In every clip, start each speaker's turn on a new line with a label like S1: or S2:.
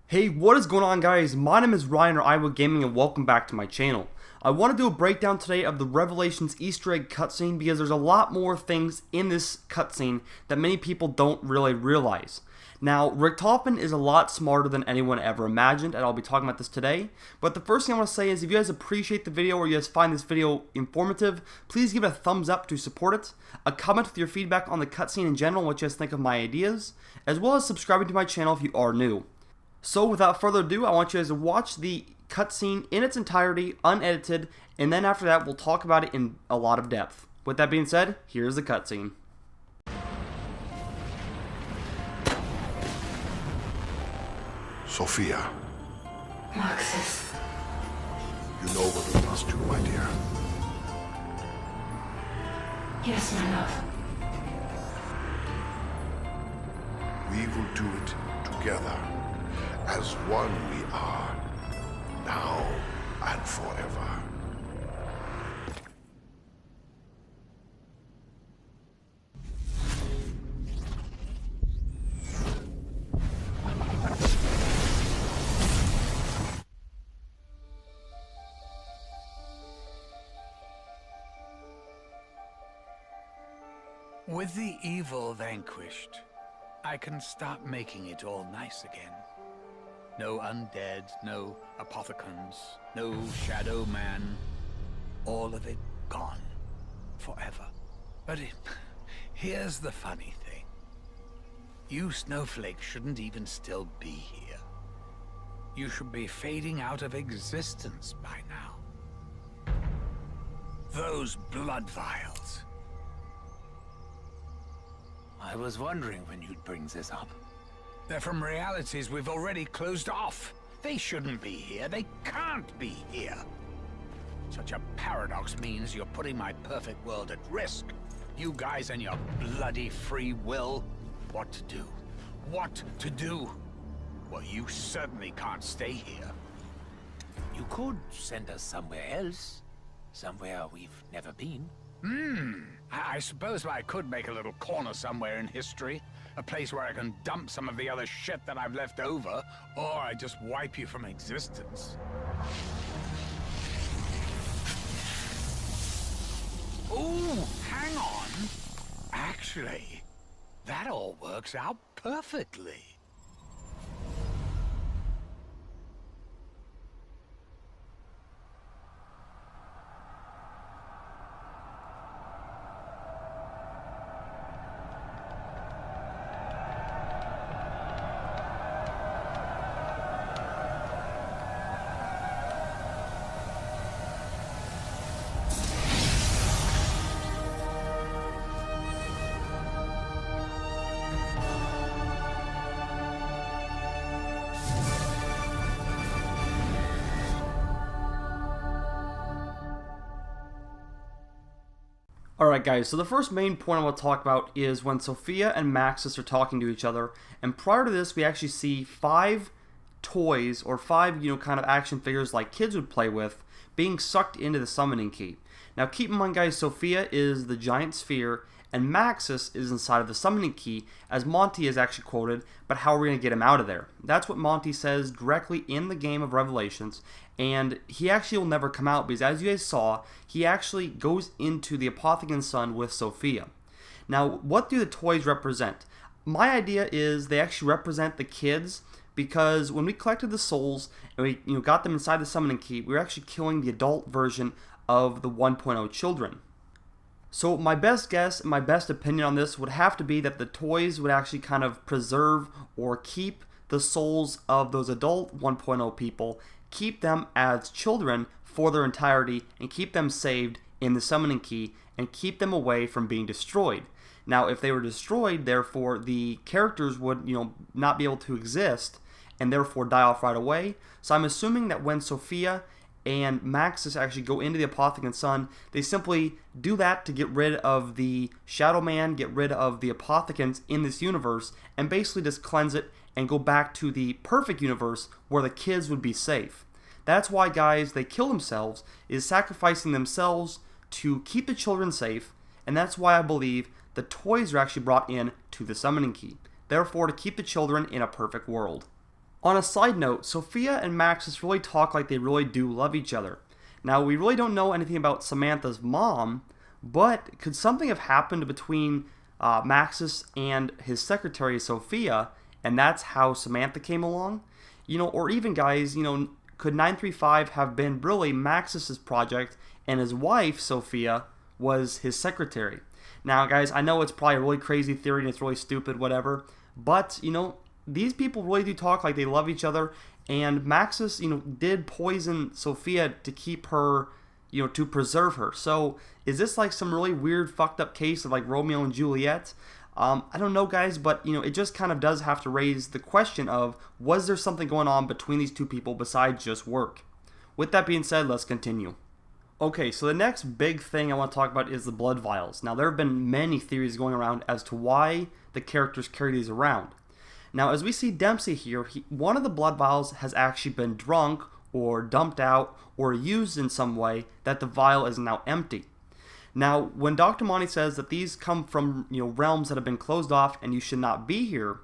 S1: Hey, what is going on, guys? My name is Ryan, or iowagaming, and welcome back to my channel. I want to do a breakdown today of the Revelations Easter egg cutscene because there's a lot more things in this cutscene that many people don't really realize. Now, Richtofen is a lot smarter than anyone ever imagined, and I'll be talking about this today. But the first thing I want to say is if you guys appreciate the video or you guys find this video informative, please give it a thumbs up to support it, a comment with your feedback on the cutscene in general, what you guys think of my ideas, as well as subscribing to my channel if you are new. So without further ado, I want you guys to watch the cutscene in its entirety, unedited, and then after that we'll talk about it in a lot of depth. With that being said, here's the cutscene.
S2: Sophia,
S3: Marxus.
S2: you know what we must do, my dear.
S3: Yes, my love.
S2: We will do it together. As one we are, now and forever.
S4: With the evil vanquished, I can start making it all nice again. No undead, no apothecons, no shadow man. All of it gone. Forever. But here's the funny thing. You snowflakes shouldn't even still be here. You should be fading out of existence by now. Those blood vials.
S5: I was wondering when you'd bring this up.
S4: They're from realities we've already closed off. They shouldn't be here. They can't be here. Such a paradox means you're putting my perfect world at risk. You guys and your bloody free will. What to do? What to do? Well, you certainly can't stay here.
S5: You could send us somewhere else. Somewhere we've never been.
S4: I suppose I could make a little corner somewhere in history. A place where I can dump some of the other shit that I've left over, or I just wipe you from existence. Ooh, hang on. Actually, that all works out perfectly.
S1: Alright guys, so the first main point I want to talk about is when Sophia and Maxis are talking to each other, and prior to this we actually see 5 toys, or 5, kind of action figures like kids would play with, being sucked into the summoning key. Now keep in mind guys, Sophia is the giant sphere, and Maxis is inside of the summoning key, as Monty is actually quoted, but how are we going to get him out of there? That's what Monty says directly in the game of Revelations, and he actually will never come out because as you guys saw, he actually goes into the Apothecan's son with Sophia. Now, what do the toys represent? My idea is they actually represent the kids, because when we collected the souls and we got them inside the summoning key, we were actually killing the adult version of the 1.0 children. So my best guess, my best opinion on this would have to be that the toys would actually kind of preserve or keep the souls of those adult 1.0 people, keep them as children for their entirety, and keep them saved in the summoning key, and keep them away from being destroyed. Now, if they were destroyed, therefore, the characters would, not be able to exist, and therefore die off right away. So I'm assuming that when Sophia and Maxis actually go into the Apothecan's son, they simply do that to get rid of the Shadow Man, get rid of the Apothecans in this universe, and basically just cleanse it and go back to the perfect universe where the kids would be safe. That's why, guys, they kill themselves, is sacrificing themselves to keep the children safe, and that's why I believe the toys are actually brought in to the summoning key. Therefore, to keep the children in a perfect world. On a side note, Sophia and Maxis really talk like they really do love each other. Now, we really don't know anything about Samantha's mom, but could something have happened between Maxis and his secretary Sophia, and that's how Samantha came along? Or even, guys, could 935 have been really Maxis's project, and his wife, Sophia, was his secretary? Now, guys, I know it's probably a really crazy theory and it's really stupid, whatever, but, these people really do talk like they love each other, and Maxis, did poison Sophia to keep her, to preserve her. So, is this like some really weird, fucked up case of like Romeo and Juliet? I don't know, guys, but, it just kind of does have to raise the question of, was there something going on between these two people besides just work? With that being said, let's continue. Okay, so the next big thing I want to talk about is the blood vials. Now, there have been many theories going around as to why the characters carry these around. Now, as we see Dempsey here, one of the blood vials has actually been drunk or dumped out or used in some way that the vial is now empty. Now, when Dr. Monty says that these come from realms that have been closed off and you should not be here,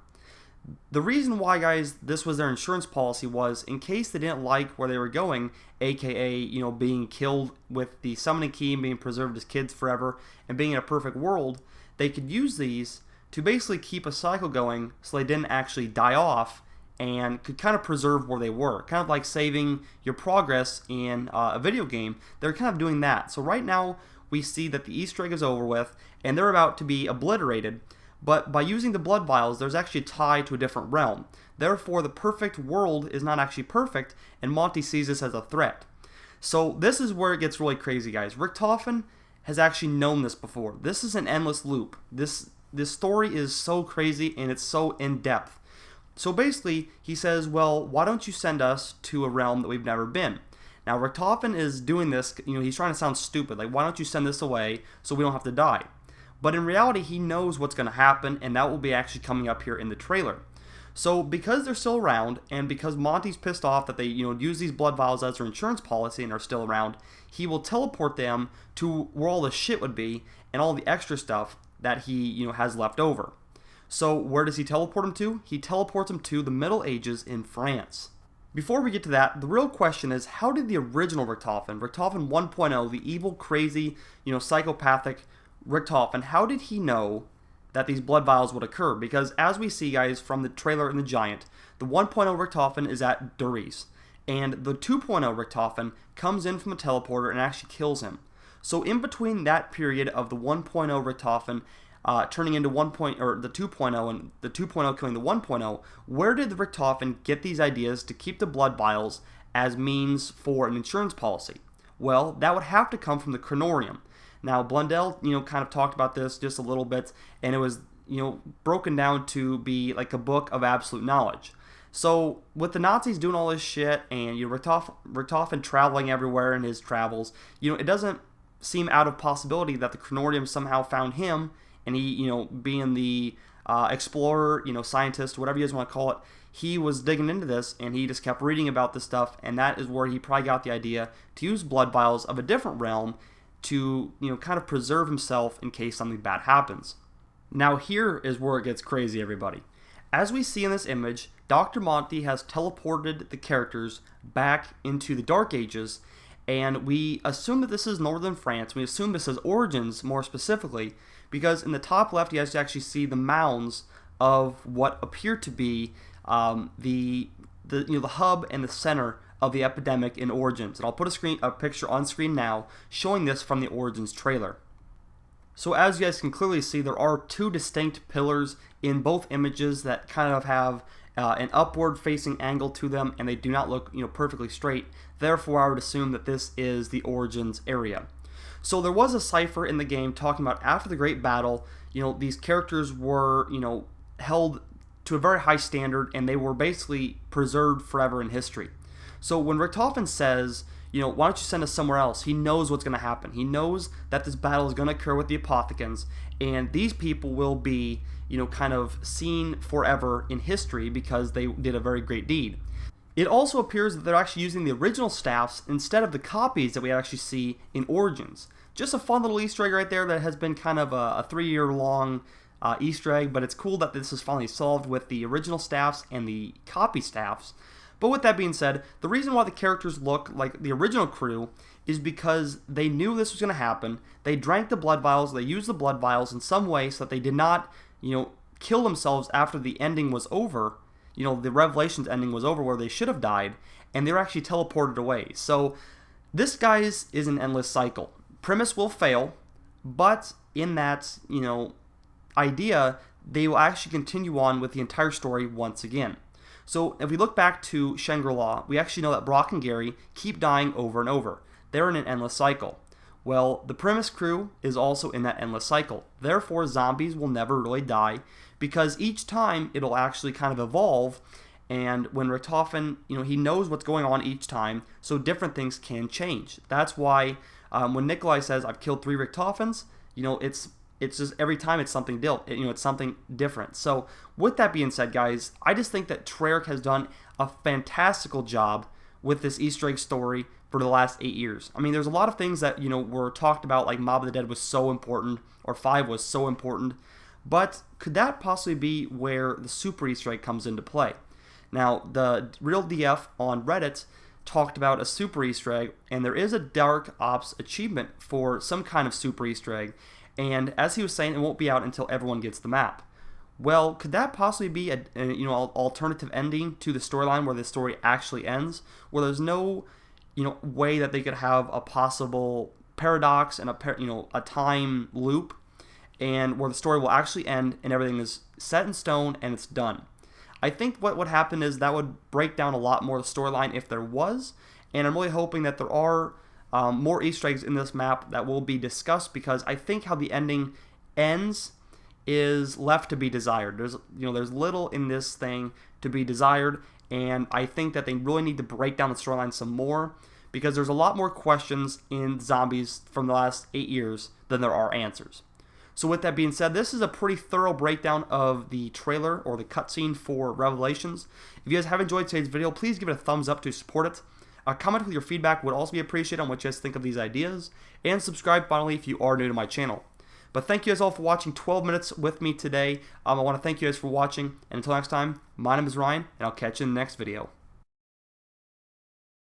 S1: the reason why, guys, this was their insurance policy was in case they didn't like where they were going, aka being killed with the summoning key and being preserved as kids forever and being in a perfect world, they could use these to basically keep a cycle going so they didn't actually die off and could kind of preserve where they were. Kind of like saving your progress in a video game. They're kind of doing that. So right now we see that the Easter egg is over with and they're about to be obliterated. But by using the blood vials, there's actually a tie to a different realm. Therefore, the perfect world is not actually perfect, and Monty sees this as a threat. So this is where it gets really crazy, guys. Richtofen has actually known this before. This is an endless loop. This story is so crazy and it's so in-depth. So basically, he says, well, why don't you send us to a realm that we've never been? Now, Richtofen is doing this, he's trying to sound stupid. Like, why don't you send this away so we don't have to die? But in reality, he knows what's going to happen, and that will be actually coming up here in the trailer. So because they're still around, and because Monty's pissed off that they use these blood vials as their insurance policy and are still around, he will teleport them to where all the shit would be and all the extra stuff that he has left over. So where does he teleport them to? He teleports them to the Middle Ages in France. Before we get to that, the real question is, how did the original Richtofen 1.0, the evil, crazy, psychopathic Richtofen, how did he know that these blood vials would occur? Because as we see, guys, from the trailer in the Giant, the 1.0 Richtofen is at Duris, and the 2.0 Richtofen comes in from a teleporter and actually kills him. So in between that period of the 1.0 Richtofen turning into the 2.0 and the 2.0 killing the 1.0, where did the Richtofen get these ideas to keep the blood vials as means for an insurance policy? Well, that would have to come from the Chronorium. Now, Blundell, kind of talked about this just a little bit, and it was, broken down to be like a book of absolute knowledge. So, with the Nazis doing all this shit, and Richtofen traveling everywhere in his travels, it doesn't seem out of possibility that the Chronorium somehow found him, and he, being the explorer, scientist, whatever you guys want to call it, he was digging into this, and he just kept reading about this stuff, and that is where he probably got the idea to use blood vials of a different realm to, kind of preserve himself in case something bad happens. Now here is where it gets crazy, everybody. As we see in this image, Dr. Monty has teleported the characters back into the Dark Ages, and we assume that this is northern France. We assume this is Origins, more specifically, because in the top left, you guys actually see the mounds of what appear to be the hub and the center of the epidemic in Origins. And I'll put a picture on screen now showing this from the Origins trailer. So as you guys can clearly see, there are two distinct pillars in both images that kind of have an upward facing angle to them, and they do not look perfectly straight. Therefore, I would assume that this is the Origins area. So there was a cipher in the game talking about after the Great Battle, these characters were held to a very high standard, and they were basically preserved forever in history. So when Richtofen says, why don't you send us somewhere else? He knows what's going to happen. He knows that this battle is going to occur with the Apothicans, and these people will be, kind of seen forever in history because they did a very great deed. It also appears that they're actually using the original staffs instead of the copies that we actually see in Origins. Just a fun little Easter egg right there that has been kind of a 3-year long Easter egg, but it's cool that this is finally solved with the original staffs and the copy staffs. But with that being said, the reason why the characters look like the original crew is because they knew this was going to happen. They drank the blood vials, they used the blood vials in some way so that they did not, kill themselves after the ending was over. The Revelations ending was over where they should have died, and they were actually teleported away. So this, guys, is an endless cycle. Premise will fail, but in that, idea, they will actually continue on with the entire story once again. So if we look back to Shangri-La, we actually know that Brock and Gary keep dying over and over. They're in an endless cycle. Well, the Premise crew is also in that endless cycle. Therefore, zombies will never really die, because each time it'll actually kind of evolve, and when Richtofen, he knows what's going on each time, so different things can change. That's why when Nikolai says, "I've killed 3 Richtofens," it's just every time it's something it's something different. So with that being said, guys, I just think that Treyarch has done a fantastical job with this Easter egg story for the last 8 years. I mean, there's a lot of things that were talked about, like Mob of the Dead was so important, or 5 was so important, but could that possibly be where the Super Easter egg comes into play? Now, the Real DF on Reddit talked about a Super Easter egg, and there is a Dark Ops achievement for some kind of Super Easter egg, and as he was saying, it won't be out until everyone gets the map. Well, could that possibly be an alternative ending to the storyline where the story actually ends, where there's no way that they could have a possible paradox and a time loop, and where the story will actually end and everything is set in stone and it's done? I think what would happen is that would break down a lot more of the storyline if there was, and I'm really hoping that there are more Easter eggs in this map that will be discussed, because I think how the ending ends is left to be desired. There's little in this thing to be desired, and I think that they really need to break down the storyline some more, because there's a lot more questions in zombies from the last 8 years than there are answers. So with that being said, this is a pretty thorough breakdown of the trailer or the cutscene for Revelations. If you guys have enjoyed today's video, please give it a thumbs up to support it. A comment with your feedback would also be appreciated on what you guys think of these ideas, and subscribe finally if you are new to my channel. But thank you guys all for watching 12 minutes with me today. I want to thank you guys for watching, and until next time, my name is Ryan, and I'll catch you in the next video.